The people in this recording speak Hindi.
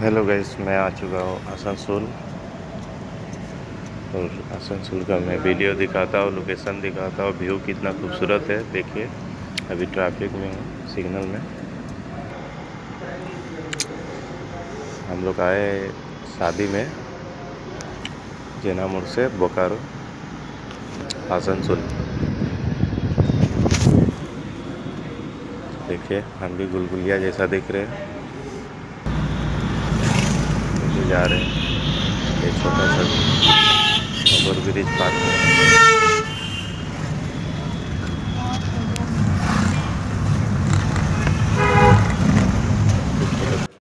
हेलो गाइस, मैं आ चुका हूँ आसनसोल। और आसनसोल का मैं वीडियो दिखाता हूँ, लोकेशन दिखाता हूँ। व्यू कितना खूबसूरत है, देखिए। अभी ट्रैफिक में हूँ, सिग्नल में। हम लोग आए शादी में, जेना मोड़ से बोकारो आसनसोल। देखिए, हम भी गुलगुलिया जैसा दिख रहे हैं। नीचे जा रहे हैं, ये छोटा सा ओवर ब्रिज पार कर रहे हैं।